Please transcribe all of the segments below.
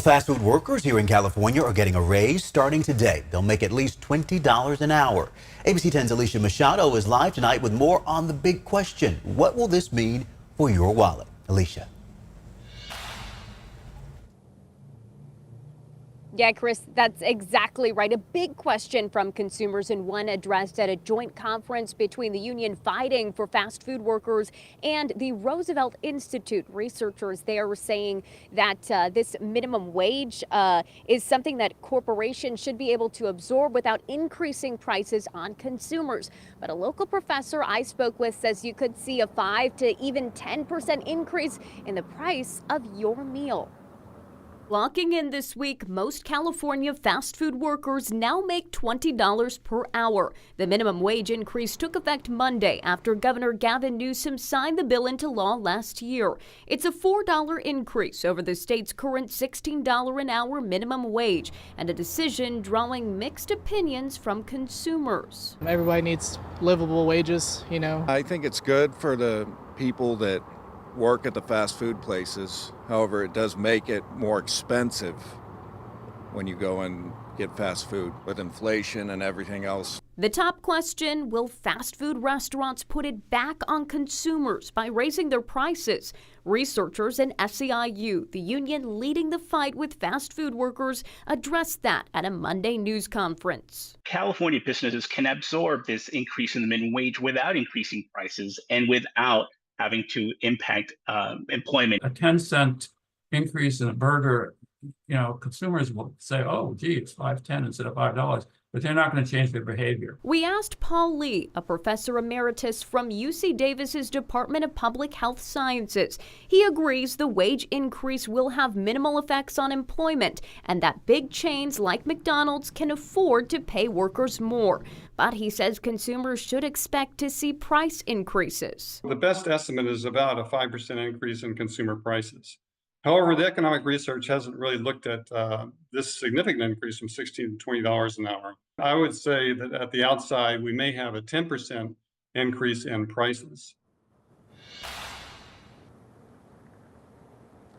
Fast food workers here in California are getting a raise starting today. They'll make at least $20 an hour. ABC 10's Alicia Machado is live tonight with more on the big question. What will this mean for your wallet? Alicia. Yeah, Chris, that's exactly right. A big question from consumers and one addressed at a joint conference between the union fighting for fast food workers and the Roosevelt Institute. Researchers there were saying that this minimum wage is something that corporations should be able to absorb without increasing prices on consumers. But a local professor I spoke with says you could see a 5 to even 10% increase in the price of your meal. Locking in this week, most California fast food workers now make $20 per hour. The minimum wage increase took effect Monday after Governor Gavin Newsom signed the bill into law last year. It's a $4 increase over the state's current $16 an hour minimum wage, and a decision drawing mixed opinions from consumers. Everybody needs livable wages, you know. I think it's good for the people that work at the fast food places. However, it does make it more expensive when you go and get fast food with inflation and everything else. The top question, will fast food restaurants put it back on consumers by raising their prices? Researchers and SEIU, the union leading the fight with fast food workers, addressed that at a Monday news conference. California businesses can absorb this increase in the minimum wage without increasing prices and without having to impact employment. A 10-cent increase in a burger, consumers will say, oh, gee, it's $5.10 instead of $5, but they're not going to change their behavior. We asked Paul Lee, a professor emeritus from UC Davis's Department of Public Health Sciences. He agrees the wage increase will have minimal effects on employment and that big chains like McDonald's can afford to pay workers more. But he says consumers should expect to see price increases. The best estimate is about a 5% increase in consumer prices. However, the economic research hasn't really looked at this significant increase from $16 to $20 an hour. I would say that at the outside, we may have a 10% increase in prices.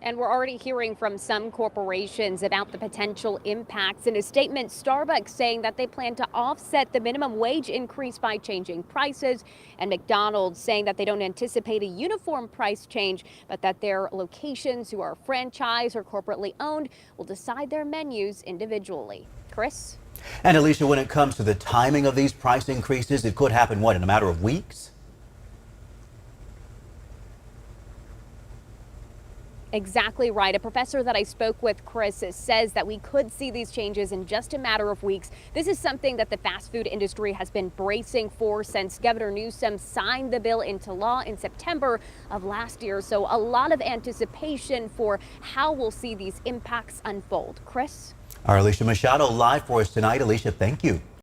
And we're already hearing from some corporations about the potential impacts. In a statement, Starbucks saying that they plan to offset the minimum wage increase by changing prices, and McDonald's saying that they don't anticipate a uniform price change, but that their locations who are franchise or corporately owned will decide their menus individually. Chris? And Alicia, when it comes to the timing of these price increases, it could happen, in a matter of weeks? Exactly right. A professor that I spoke with, Chris, says that we could see these changes in just a matter of weeks. This is something that the fast food industry has been bracing for since Governor Newsom signed the bill into law in September of last year. So a lot of anticipation for how we'll see these impacts unfold. Chris? Our Alicia Machado live for us tonight. Alicia, thank you.